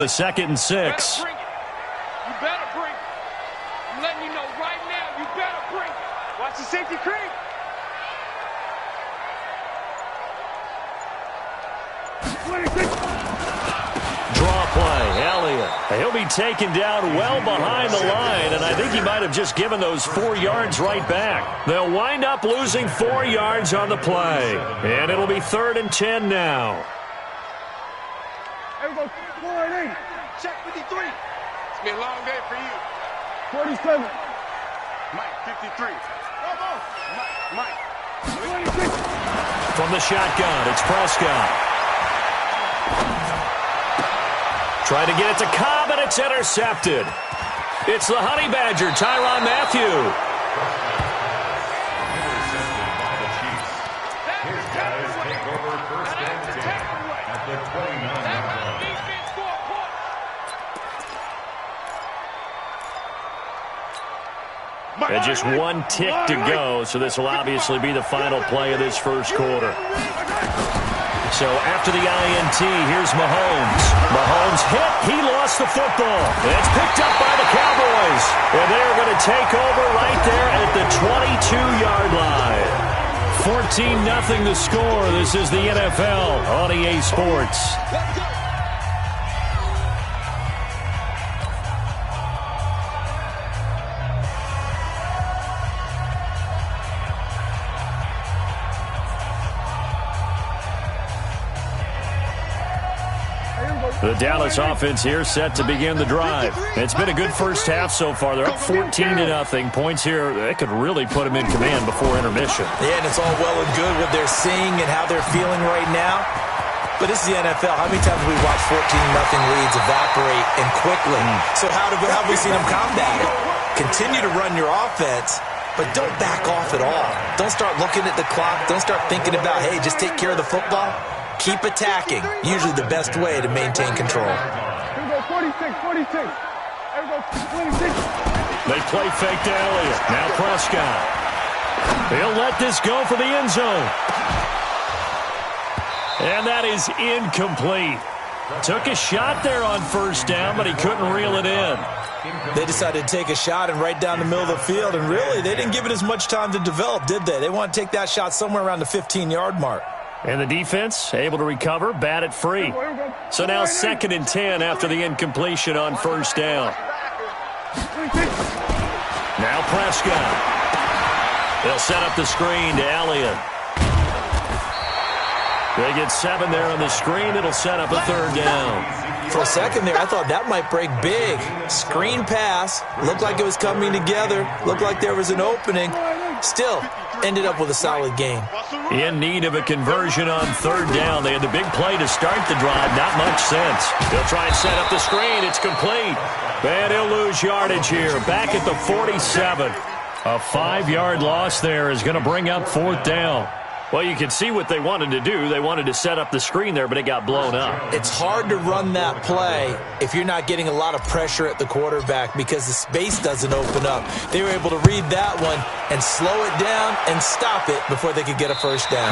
The 2nd and 6. You better bring it. I'm letting you know right now, you better bring it. Watch the safety creep. Draw play, Elliott. He'll be taken down well behind the line, and I think he might have just given those 4 yards right back. They'll wind up losing 4 yards on the play, and it'll be 3rd and 10 now. Everybody, 4 and 8. Check 53. It's gonna be a long day for you. 47. Mike, 53. Mike. 26. From the shotgun, it's Prescott. Trying to get it to Cobb, and it's intercepted. It's the Honey Badger, Tyrann Mathieu. His guys take over 1st and 10 at the 29-yard line. And just 1 tick to go, so this will obviously be the final play of this 1st quarter. So after the INT, here's Mahomes. Mahomes hit. He lost the football. It's picked up by the Cowboys. And they're going to take over right there at the 22-yard line. 14-0 the score. This is the NFL on EA Sports. The Dallas offense here set to begin the drive. It's been a good first half so far. They're up 14-0. Points here, they could really put them in command before intermission. Yeah, and it's all well and good what they're seeing and how they're feeling right now. But this is the NFL. How many times have we watched 14-0 leads evaporate and quickly? So how have we seen them combat it? Continue to run your offense, but don't back off at all. Don't start looking at the clock. Don't start thinking about, hey, just take care of the football. Keep attacking. Usually the best way to maintain control. Here we go, 46, 46. Here we go, 26. They play fake to Elliott. Now Prescott. He'll let this go for the end zone. And that is incomplete. Took a shot there on 1st down, but he couldn't reel it in. They decided to take a shot and right down the middle of the field, and really, they didn't give it as much time to develop, did they? They want to take that shot somewhere around the 15-yard mark. And the defense able to recover, bat it free. So now 2nd and 10 after the incompletion on 1st down. Now Prescott. They'll set up the screen to Elliott. They get 7 there on the screen. It'll set up a 3rd down. For a second there, I thought that might break big. Screen pass. Looked like it was coming together. Looked like there was an opening. Still, ended up with a solid game. In need of a conversion on 3rd down. They had the big play to start the drive. Not much sense. They'll try and set up the screen. It's complete. And he'll lose yardage here. Back at the 47. A 5-yard loss there is going to bring up 4th down. Well, you can see what they wanted to do. They wanted to set up the screen there, but it got blown up. It's hard to run that play if you're not getting a lot of pressure at the quarterback because the space doesn't open up. They were able to read that one and slow it down and stop it before they could get a 1st down.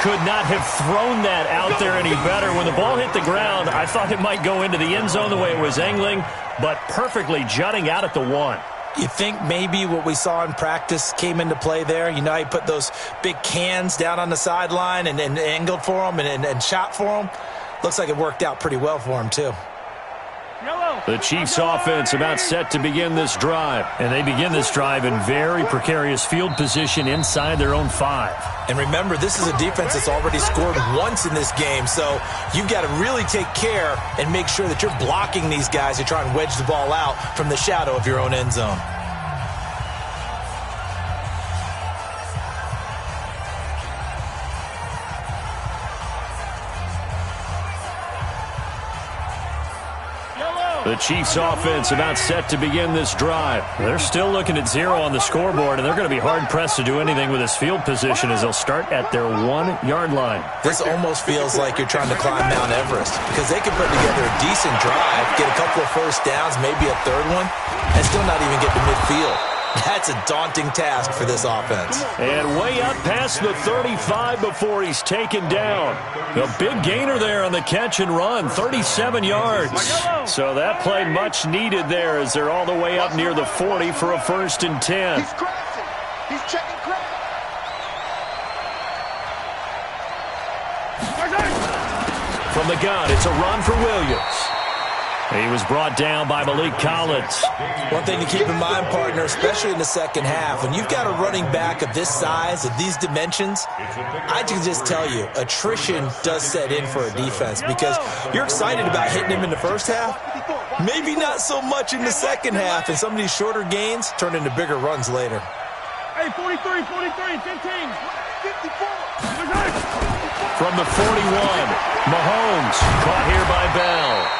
Could not have thrown that out there any better. When the ball hit the ground, I thought it might go into the end zone the way it was angling, but perfectly jutting out at the 1. You think maybe what we saw in practice came into play there? You know, he put those big cans down on the sideline and angled for them and shot for them. Looks like it worked out pretty well for him, too. The Chiefs offense about set to begin this drive. And they begin this drive in very precarious field position inside their own 5. And remember, this is a defense that's already scored once in this game. So you've got to really take care and make sure that you're blocking these guys who try and wedge the ball out from the shadow of your own end zone. The Chiefs offense about set to begin this drive. They're still looking at 0 on the scoreboard, and they're going to be hard-pressed to do anything with this field position as they'll start at their 1-yard line. This almost feels like you're trying to climb Mount Everest because they can put together a decent drive, get a couple of 1st downs, maybe a 3rd one, and still not even get to midfield. That's a daunting task for this offense. And way up past the 35 before he's taken down. A big gainer there on the catch and run, 37 yards. So that play much needed there as they're all the way up near the 40 for a 1st and 10. He's crashing. He's checking crash. From the gun, it's a run for Williams. He was brought down by Malik Collins. One thing to keep in mind, partner, especially in the second half, when you've got a running back of this size, of these dimensions, I can just tell you, attrition does set in for a defense because you're excited about hitting him in the first half, maybe not so much in the second half, and some of these shorter gains turn into bigger runs later. Hey, 43, 15. 54. From the 41, Mahomes caught here by Bell.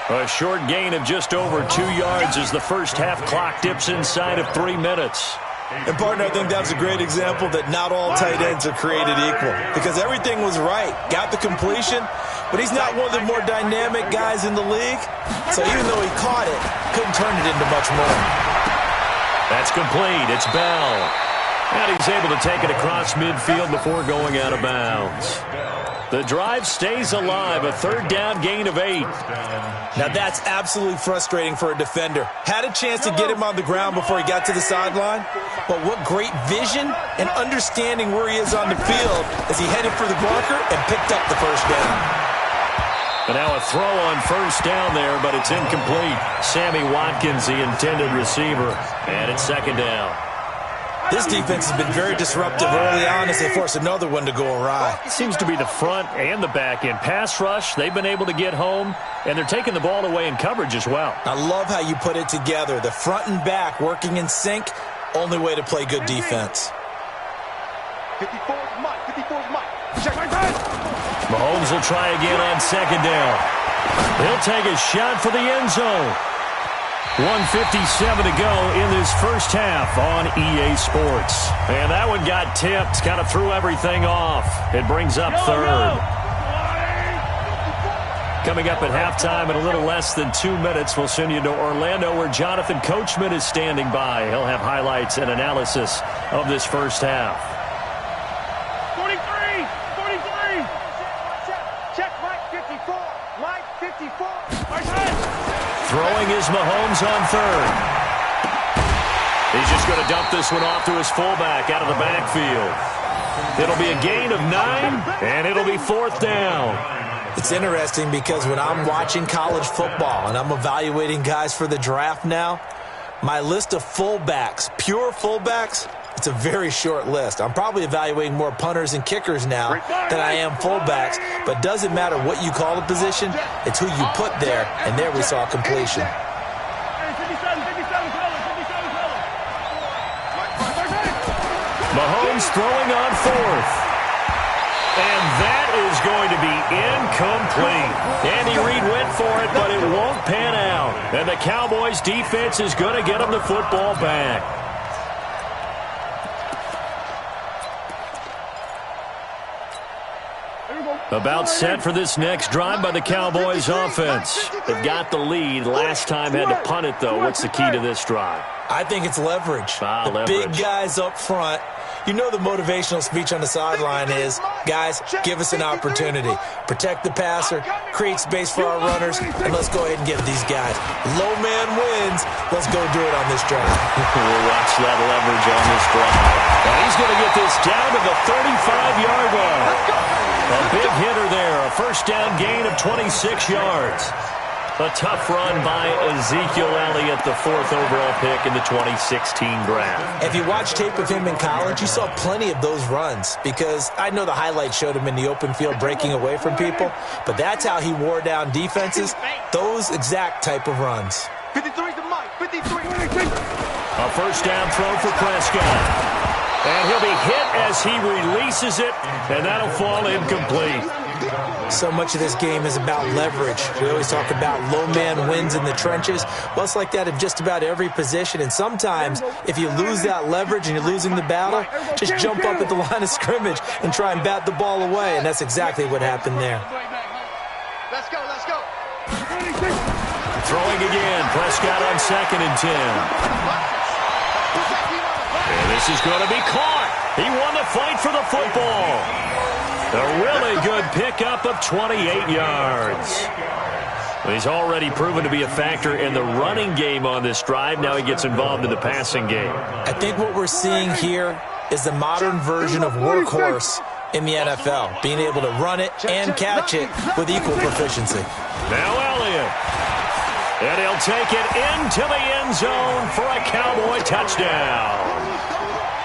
A short gain of just over 2 yards as the first half clock dips inside of 3 minutes. And, partner, I think that was a great example that not all tight ends are created equal because everything was right. Got the completion, but he's not one of the more dynamic guys in the league. So even though he caught it, couldn't turn it into much more. That's complete. It's Bell. And he's able to take it across midfield before going out of bounds. The drive stays alive, a 3rd down gain of 8. Now that's absolutely frustrating for a defender. Had a chance to get him on the ground before he got to the sideline, but what great vision and understanding where he is on the field as he headed for the bunker and picked up the 1st down. But now a throw on 1st down there, but it's incomplete. Sammy Watkins, the intended receiver, and it's 2nd down. This defense has been very disruptive early on as they force another one to go awry. Seems to be the front and the back end. Pass rush, they've been able to get home, and they're taking the ball away in coverage as well. I love how you put it together. The front and back working in sync, only way to play good defense. 54's Mike. Check. Mahomes will try again on 2nd down. He'll take a shot for the end zone. 1:57 to go in this first half on EA Sports. And that one got tipped, kind of threw everything off. It brings up 3rd. Coming up at halftime in a little less than 2 minutes, we'll send you to Orlando where Jonathan Coachman is standing by. He'll have highlights and analysis of this first half. 43. Check Mike 54. Mike 54. Throwing is Mahomes on 3rd. He's just going to dump this one off to his fullback out of the backfield. It'll be a gain of 9, and it'll be 4th down. It's interesting because when I'm watching college football and I'm evaluating guys for the draft now, my list of fullbacks, pure fullbacks, it's a very short list. I'm probably evaluating more punters and kickers now than I am fullbacks, but doesn't matter what you call a position, it's who you put there, and there we saw completion. Mahomes throwing on 4th. And that is going to be incomplete. Andy Reid went for it, but it won't pan out. And the Cowboys defense is going to get him the football back. About set for this next drive by the Cowboys offense. They've got the lead. Last time had to punt it, though. What's the key to this drive? I think it's leverage. Leverage. Big guys up front. You know the motivational speech on the sideline is, guys, give us an opportunity. Protect the passer, create space for our runners, and let's go ahead and get these guys. Low man wins. Let's go do it on this drive. We'll watch that leverage on this drive. And he's going to get this down to the 35-yard line. A big hitter there, a 1st down gain of 26 yards. A tough run by Ezekiel Elliott, the 4th overall pick in the 2016 draft. If you watch tape of him in college, you saw plenty of those runs because I know the highlights showed him in the open field breaking away from people, but that's how he wore down defenses, those exact type of runs. 53 to Mike, 53. A 1st down throw for Prescott. And he'll be hit as he releases it, and that'll fall incomplete. So much of this game is about leverage. We always talk about low man wins in the trenches. Well, it's like that in just about every position. And sometimes, if you lose that leverage and you're losing the battle, just jump up at the line of scrimmage and try and bat the ball away. And that's exactly what happened there. Let's go. Throwing again. Prescott on 2nd and 10. And this is going to be caught. He won the fight for the football. A really good pickup of 28 yards. He's already proven to be a factor in the running game on this drive. Now he gets involved in the passing game. I think what we're seeing here is the modern version of workhorse in the NFL, being able to run it and catch it with equal proficiency. Now Elliott. And he'll take it into the end zone for a Cowboy touchdown.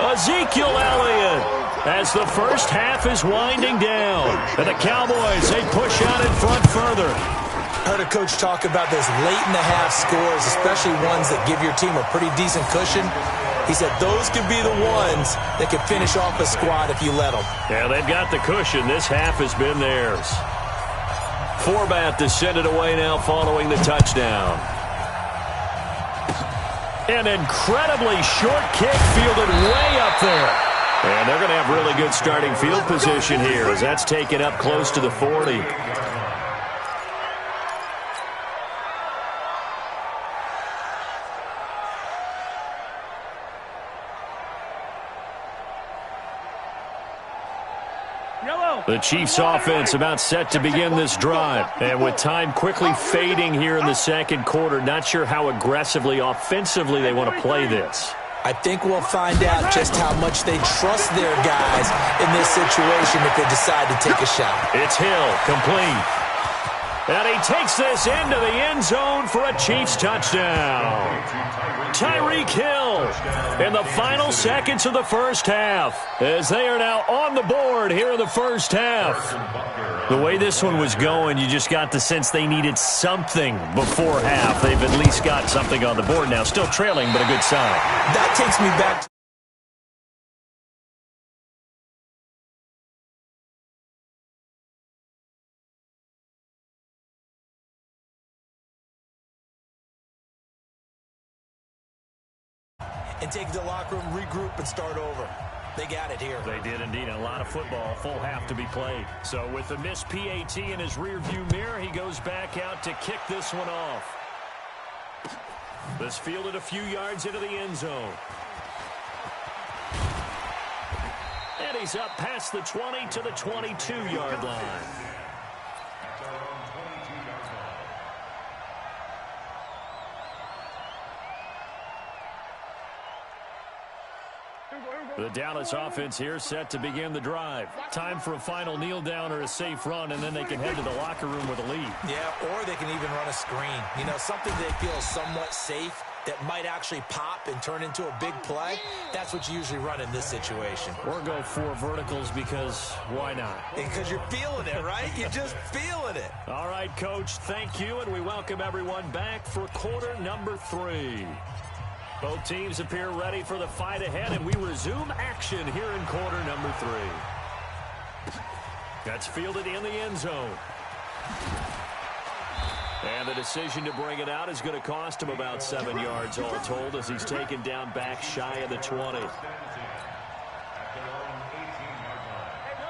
Ezekiel Elliott as the first half is winding down. And the Cowboys, they push out in front further. I heard a coach talk about those late-in-the-half scores, especially ones that give your team a pretty decent cushion. He said those could be the ones that could finish off a squad if you let them. Yeah, they've got the cushion. This half has been theirs. Forbat to send it away now following the touchdown. An incredibly short kick fielded way up there. And they're going to have really good starting field position here as that's taken up close to the 40. The Chiefs offense about set to begin this drive. And with time quickly fading here in the second quarter, not sure how aggressively, offensively they want to play this. I think we'll find out just how much they trust their guys in this situation if they decide to take a shot. It's Hill, complete. And he takes this into the end zone for a Chiefs touchdown. Tyreek Hill in the final seconds of the first half as they are now on the board here in the first half. The way this one was going, you just got the sense they needed something before half. They've at least got something on the board now. Still trailing, but a good sign. That takes me back to and take the locker room, regroup, and start over. They got it here. They did indeed. A lot of football, a full half to be played. So with the missed PAT in his rearview mirror, he goes back out to kick this one off. This fielded a few yards into the end zone. And he's up past the 20 to the 22-yard line. The Dallas offense here set to begin the drive. Time for a final kneel down or a safe run, and then they can head to the locker room with a lead. Yeah, or they can even run a screen. You know, something they feel somewhat safe that might actually pop and turn into a big play. That's what you usually run in this situation. Or go four verticals because why not? Because you're feeling it, right? You're just feeling it. All right, Coach, thank you, and we welcome everyone back for quarter number 3. Both teams appear ready for the fight ahead, and we resume action here in quarter number 3. That's fielded in the end zone. And the decision to bring it out is going to cost him about 7 yards all told as he's taken down back shy of the 20.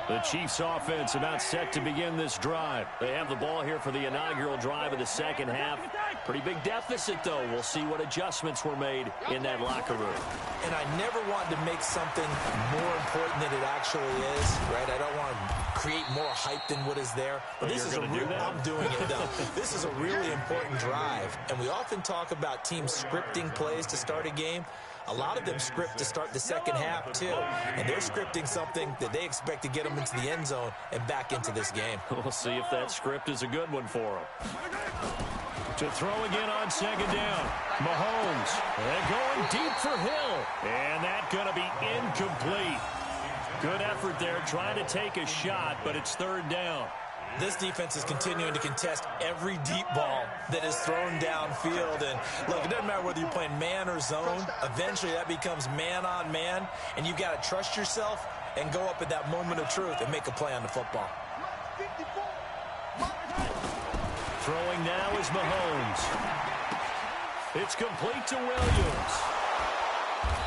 The Chiefs offense about set to begin this drive. They have the ball here for the inaugural drive of the second half. Pretty big deficit, though. We'll see what adjustments were made in that locker room. And I never want to make something more important than it actually is, right? I don't want to create more hype than what is there. But this is I'm doing it, though. This is a really important drive. And we often talk about teams scripting plays to start a game. A lot of them script to start the second half, too. And they're scripting something that they expect to get them into the end zone and back into this game. We'll see if that script is a good one for them. To throw again on second down. Mahomes. And going deep for Hill. And that's going to be incomplete. Good effort there trying to take a shot, but it's third down. This defense is continuing to contest every deep ball that is thrown downfield. And, look, it doesn't matter whether you're playing man or zone. Eventually, that becomes man-on-man. And you've got to trust yourself and go up at that moment of truth and make a play on the football. Throwing now is Mahomes. It's complete to Williams.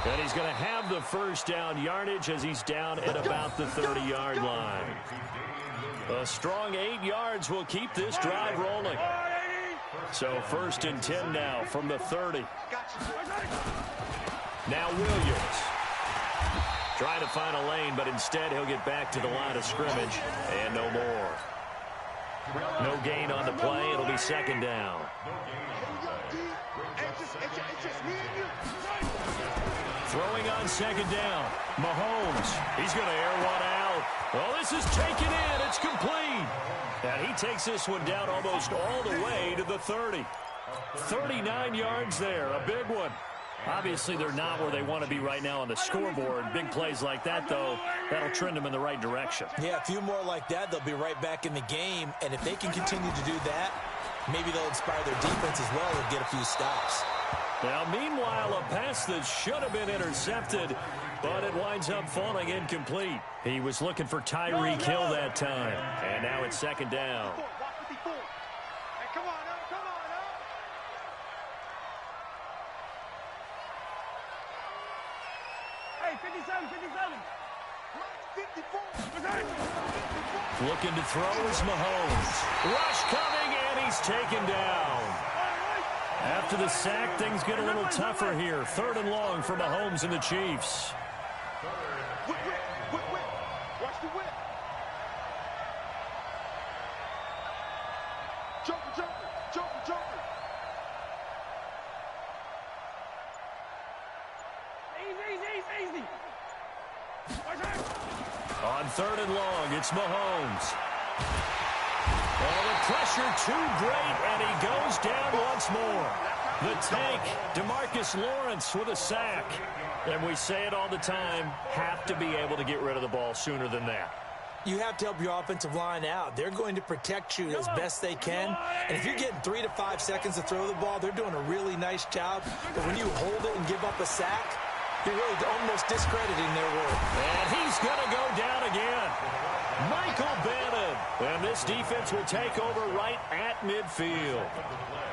And he's going to have the first down yardage as he's down at about the 30-yard line. A strong 8 yards will keep this drive rolling. So 1st and 10 now from the 30. Now Williams. Trying to find a lane, but instead he'll get back to the line of scrimmage, and no more. No gain on the play. It'll be second down. Throwing on second down. Mahomes. He's going to air one out. Well, this is taken in. It's complete. And he takes this one down almost all the way to the 30. 39 yards there. A big one. Obviously, they're not where they want to be right now on the scoreboard. Big plays like that, though, that'll trend them in the right direction. Yeah, a few more like that, they'll be right back in the game. And if they can continue to do that, maybe they'll inspire their defense as well and get a few stops. Now, meanwhile, a pass that should have been intercepted, but it winds up falling incomplete. He was looking for Tyreek Hill that time. And now it's second down. Looking to throw is Mahomes. Rush coming, and he's taken down. After the sack, things get a little tougher here. 3rd and long for Mahomes and the Chiefs. Whip. Watch the whip. Jumper. Easy. On 3rd and long, it's Mahomes. Oh, the pressure too great, and he goes down once more. The tank, DeMarcus Lawrence with a sack. And we say it all the time, have to be able to get rid of the ball sooner than that. You have to help your offensive line out. They're going to protect you as best they can. And if you're getting 3 to 5 seconds to throw the ball, they're doing a really nice job. But when you hold it and give up a sack, you're really almost discrediting their work. And he's going to go down again. Michael Bannon. And this defense will take over right at midfield.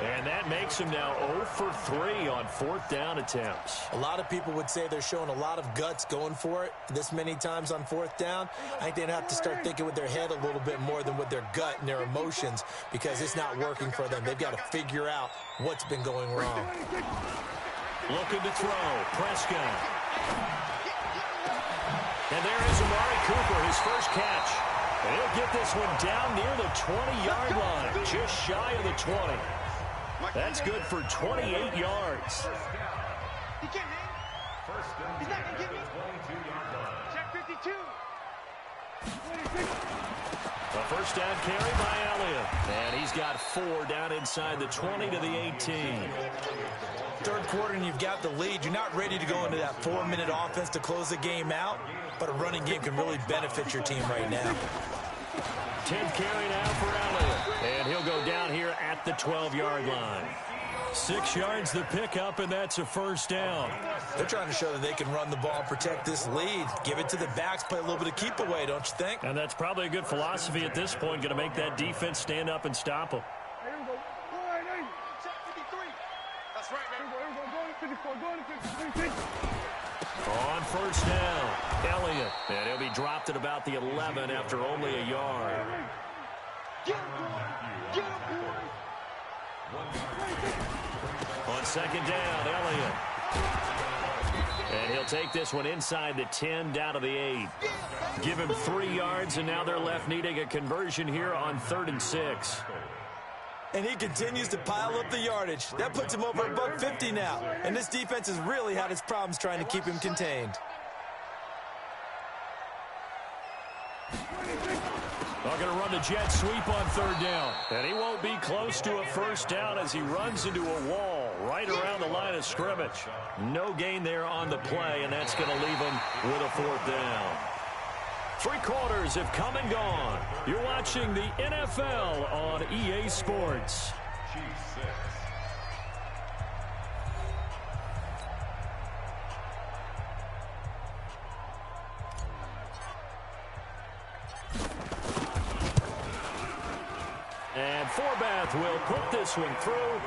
And that makes him now 0 for 3 on 4th down attempts. A lot of people would say they're showing a lot of guts going for it this many times on 4th down. I think they'd have to start thinking with their head a little bit more than with their gut and their emotions because it's not working for them. They've got to figure out what's been going wrong. Looking to throw. Prescott. And there is Amari Cooper, his first catch. And he'll get this one down near the 20-yard line, just shy of the 20. That's good for 28 yards. He can't hang. He's not going to get me. Check 52. A first down carry by Elliott. And he's got 4 down inside the 20 to the 18. 3rd quarter and you've got the lead. You're not ready to go into that 4-minute offense to close the game out, but a running game can really benefit your team right now. 10th carry now for Elliott. And he'll go down here at the 12-yard line. 6 yards the pickup, and that's a first down. They're trying to show that they can run the ball and protect this lead. Give it to the backs, play a little bit of keep away, don't you think? And that's probably a good philosophy at this point, going to make that defense stand up and stop them. That's right, man. On first down, Elliott. And he'll be dropped at about the 11 after only a yard. On second down, Elliott. And he'll take this one inside the 10, down to the 8. Give him 3 yards, and now they're left needing a conversion here on 3rd and 6. And he continues to pile up the yardage. That puts him over $150 now. And this defense has really had its problems trying to keep him contained. They're going to run the jet sweep on 3rd down. And he won't be close to a first down as he runs into a wall right around the line of scrimmage. No gain there on the play, and that's going to leave him with a 4th down. 3 quarters have come and gone. You're watching the NFL on EA Sports. And Forbath will put this one through,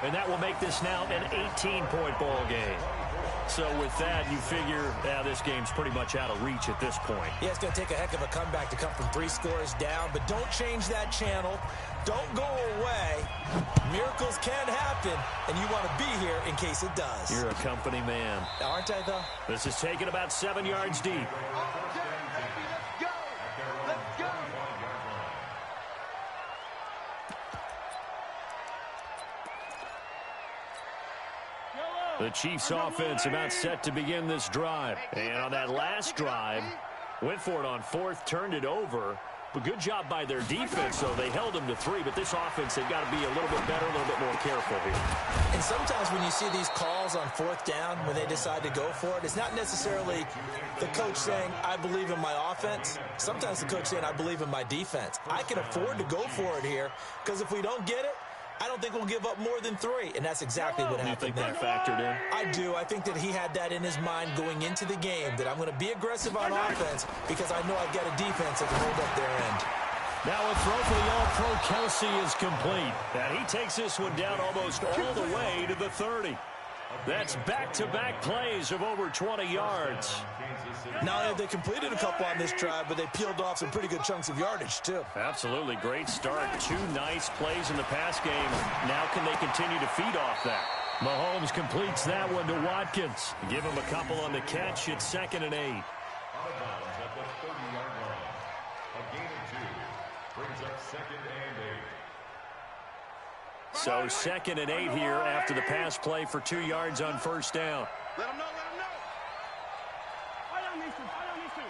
and that will make this now an 18-point ball game. So with that, you figure this game's pretty much out of reach at this point. Yeah, it's going to take a heck of a comeback to come from 3 scores down, but don't change that channel. Don't go away. Miracles can happen, and you want to be here in case it does. You're a company man. Aren't I, though? This is taken about 7 yards deep. The Chiefs offense about set to begin this drive. And on that last drive, went for it on 4th, turned it over. But good job by their defense, though. They held them to 3, but this offense, they've got to be a little bit better, a little bit more careful here. And sometimes when you see these calls on 4th down, when they decide to go for it, it's not necessarily the coach saying, I believe in my offense. Sometimes the coach saying, I believe in my defense. I can afford to go for it here, because if we don't get it, I don't think we'll give up more than 3, and that's exactly what happened there. You think that factored in? I do. I think that he had that in his mind going into the game, that I'm going to be aggressive on offense because I know I've got a defense that can hold up their end. Now a throw for the All-Pro Kelsey is complete. And he takes this one down almost all the way to the 30. That's back-to-back plays of over 20 yards. Now they completed a couple on this drive, but they peeled off some pretty good chunks of yardage, too. Absolutely. Great start. 2 nice plays in the pass game. Now can they continue to feed off that? Mahomes completes that one to Watkins. Give him a couple on the catch. It's 2nd and 8. Out of bounds at the 30-yard line. A gain of 2. Brings up 2nd and 8. So 2nd and 8 here after the pass play for 2 yards on 1st down. Let him know, let him know. I don't need to.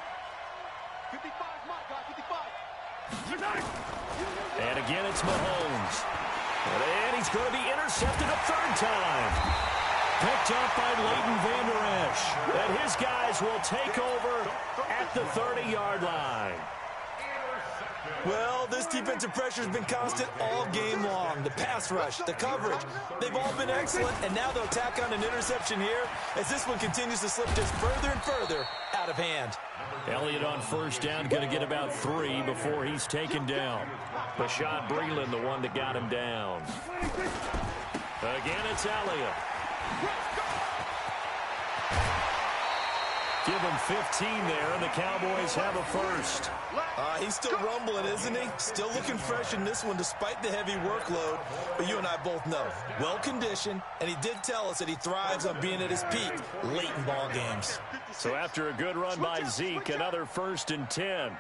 55, my God, 55. And again, it's Mahomes. And he's going to be intercepted a 3rd time. Picked up by Leighton Vander Esch. And his guys will take over at the 30-yard line. Well, this defensive pressure has been constant all game long. The pass rush, the coverage, they've all been excellent, and now they'll tack on an interception here as this one continues to slip just further and further out of hand. Elliott on 1st down, going to get about 3 before he's taken down. Rashad Breeland, the one that got him down. Again, it's Elliott. Give him 15 there, and the Cowboys have a 1st. He's still rumbling, isn't he? Still looking fresh in this one despite the heavy workload. But you and I both know, well-conditioned, and he did tell us that he thrives on being at his peak late in ball games. So after a good run by Zeke, another 1st and 10.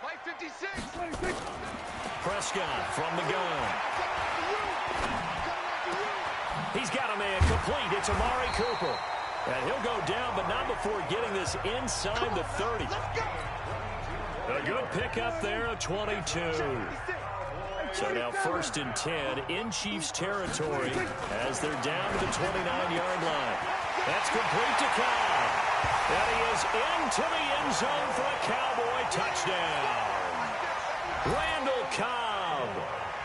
Like 56. Prescott from the gun. He's got a man complete. It's Amari Cooper. And he'll go down, but not before getting this inside the 30. A good pickup there, a 22. So now 1st and 10 in Chiefs territory as they're down to the 29-yard line. That's complete to Cobb. And he is into the end zone for a Cowboy touchdown. Randall Cobb,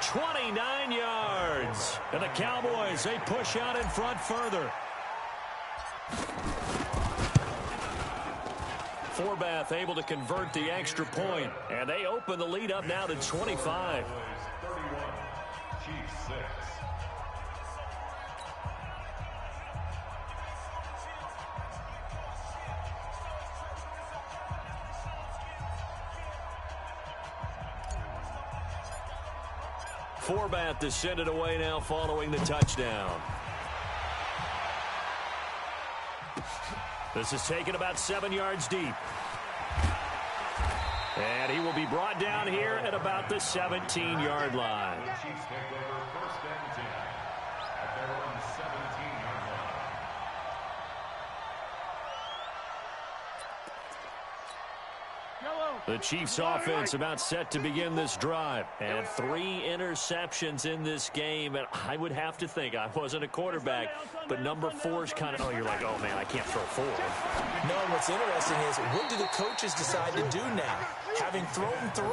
29 yards. And the Cowboys, they push out in front further. Forbath able to convert the extra point, and they open the lead up now to 25. 31, Chiefs 6. Forbath to send it away now following the touchdown. This is taken about 7 yards deep. And he will be brought down here at about the 17-yard line. Chiefs take over 1st and 10 at their own 17-yard line. The Chiefs offense about set to begin this drive. And 3 interceptions in this game. And I would have to think, I wasn't a quarterback, but number 4 is kind of, you're like, oh, man, I can't throw 4. No, and what's interesting is, what do the coaches decide to do now? Having thrown 3,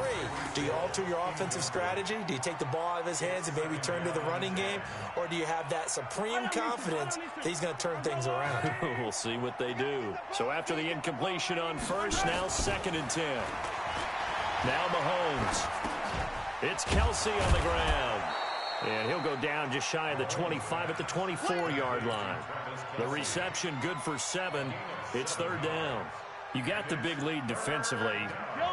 do you alter your offensive strategy? Do you take the ball out of his hands and maybe turn to the running game? Or do you have that supreme confidence that he's going to turn things around? We'll see what they do. So after the incompletion on 1st, now 2nd and 10. Now Mahomes. It's Kelsey on the ground. And he'll go down just shy of the 25 at the 24-yard line. The reception good for 7. It's third down. You got the big lead defensively,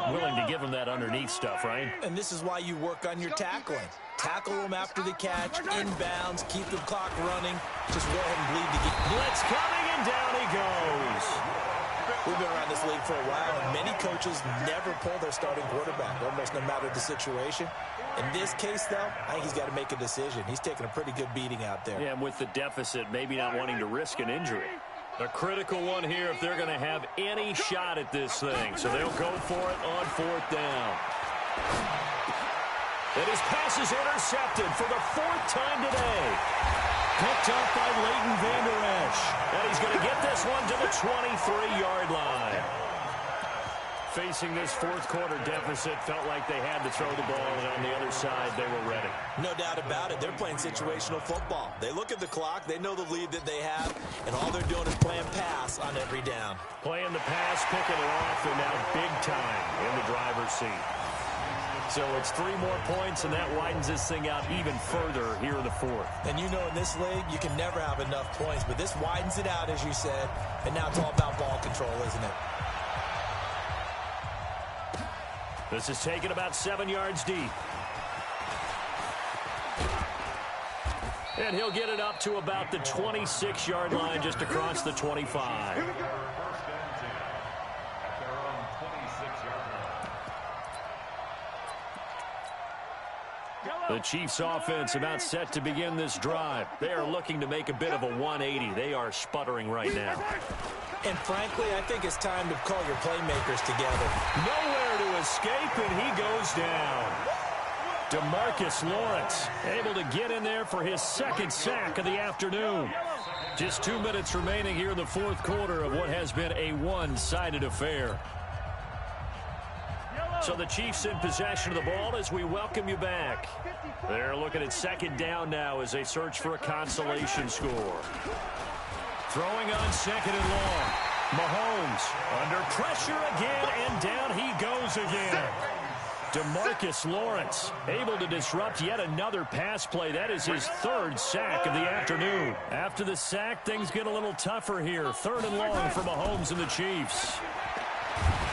willing to give them that underneath stuff, right? And this is why you work on your tackling. Tackle them after the catch, inbounds, keep the clock running. Just go ahead and bleed to get. Blitz coming, and down he goes. We've been around this league for a while, and many coaches never pull their starting quarterback, almost no matter the situation. In this case, though, I think he's got to make a decision. He's taking a pretty good beating out there. Yeah, and with the deficit, maybe not wanting to risk an injury. A critical one here if they're going to have any shot at this thing. So they'll go for it on fourth down. And his pass is intercepted for the 4th time today. Picked up by Leighton Vander Esch. And he's going to get this one to the 23-yard line. Facing this fourth quarter deficit, felt like they had to throw the ball, and on the other side, they were ready. No doubt about it. They're playing situational football. They look at the clock, they know the lead that they have, and all they're doing is playing pass on every down. Playing the pass, picking it off, and now big time in the driver's seat. So it's 3 more points, and that widens this thing out even further here in the fourth. And you know in this league, you can never have enough points, but this widens it out, as you said, and now it's all about ball control, isn't it? This is taken about 7 yards deep. And he'll get it up to about the 26-yard line just across the 25. The Chiefs offense about set to begin this drive. They are looking to make a bit of a 180. They are sputtering right now. And frankly, I think it's time to call your playmakers together. Nowhere to escape, and he goes down. DeMarcus Lawrence able to get in there for his 2nd sack of the afternoon. Just 2 minutes remaining here in the fourth quarter of what has been a one-sided affair. So the Chiefs in possession of the ball as we welcome you back. They're looking at 2nd down now as they search for a consolation score. Throwing on 2nd and long. Mahomes under pressure again, and down he goes again. DeMarcus Lawrence able to disrupt yet another pass play. That is his 3rd sack of the afternoon. After the sack, things get a little tougher here. 3rd and long for Mahomes and the Chiefs.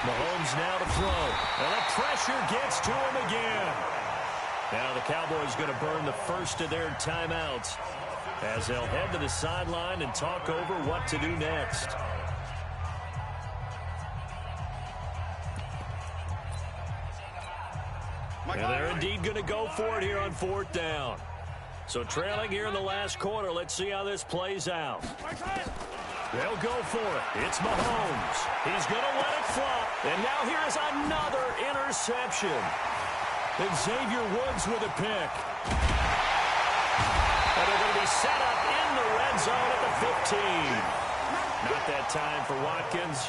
Mahomes now to throw. And the pressure gets to him again. Now the Cowboys going to burn the first of their timeouts as they'll head to the sideline and talk over what to do next. And they're indeed going to go for it here on 4th down. So trailing here in the last quarter, let's see how this plays out. They'll go for it. It's Mahomes. He's going to let it flop. And now here's another interception. And Xavier Woods with a pick. And they're going to be set up in the red zone at the 15. Not that time for Watkins.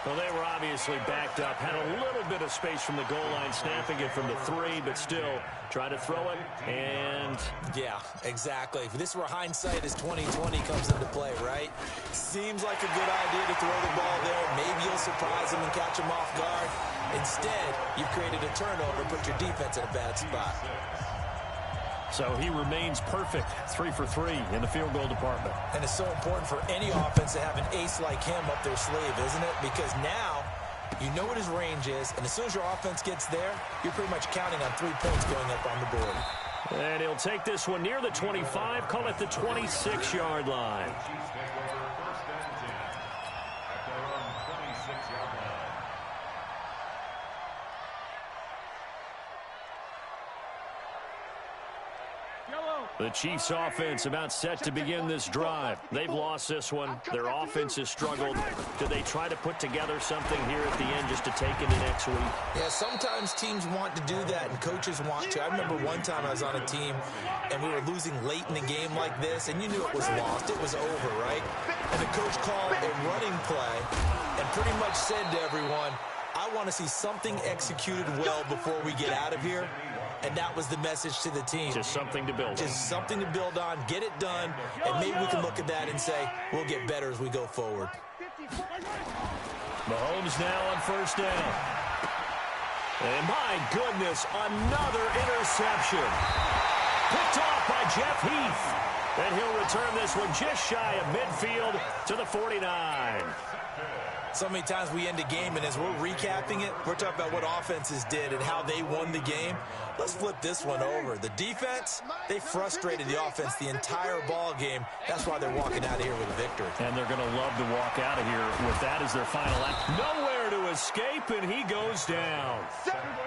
Well, they were obviously backed up. Had a little bit of space from the goal line, snapping it from the 3, but still try to throw it, and... Yeah, exactly. This is where hindsight is 20/20 comes into play, right? Seems like a good idea to throw the ball there. Maybe you'll surprise them and catch them off guard. Instead, you've created a turnover, put your defense in a bad spot. So he remains perfect, 3 for 3 in the field goal department. And it's so important for any offense to have an ace like him up their sleeve, isn't it? Because now you know what his range is, and as soon as your offense gets there, you're pretty much counting on 3 points going up on the board. And he'll take this one near the 25, call it the 26-yard line. The Chiefs offense about set to begin this drive. They've lost this one. Their offense has struggled. Do they try to put together something here at the end just to take into next week? Yeah, sometimes teams want to do that and coaches want to. I remember one time I was on a team and we were losing late in the game like this, and you knew it was lost. It was over, right? And the coach called a running play and pretty much said to everyone, I want to see something executed well before we get out of here. And that was the message to the team. Just something to build on. Just something to build on, get it done, and maybe we can look at that and say, we'll get better as we go forward. Mahomes now on 1st down. And my goodness, another interception. Picked off by Jeff Heath. And he'll return this one just shy of midfield to the 49. So many times we end a game, and as we're recapping it, we're talking about what offenses did and how they won the game. Let's flip this one over. The defense, they frustrated the offense the entire ball game. That's why they're walking out of here with a victory. And they're going to love to walk out of here with that as their final act. Nowhere to escape, and he goes down.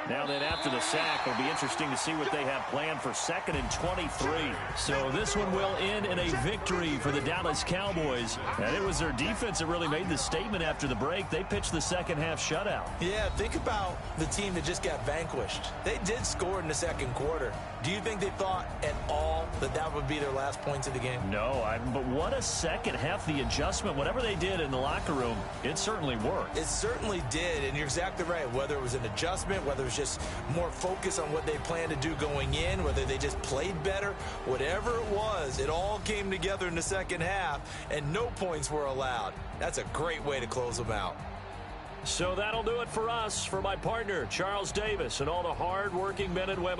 Now then, after the sack, it'll be interesting to see what they have planned for 2nd and 23. So this one will end in a victory for the Dallas Cowboys. And it was their defense that really made the statement after the break. They pitched the second half shutout. Yeah, think about the team that just got vanquished. They did score in the second quarter. Do you think they thought at all that that would be their last points of the game? No, but what a second half. The adjustment, whatever they did in the locker room, it certainly worked. It certainly did, and you're exactly right. Whether it was an adjustment, whether it was just more focus on what they planned to do going in, whether they just played better, whatever it was, it all came together in the second half, and no points were allowed. That's a great way to close them out. So that'll do it for us. For my partner, Charles Davis, and all the hard-working men and women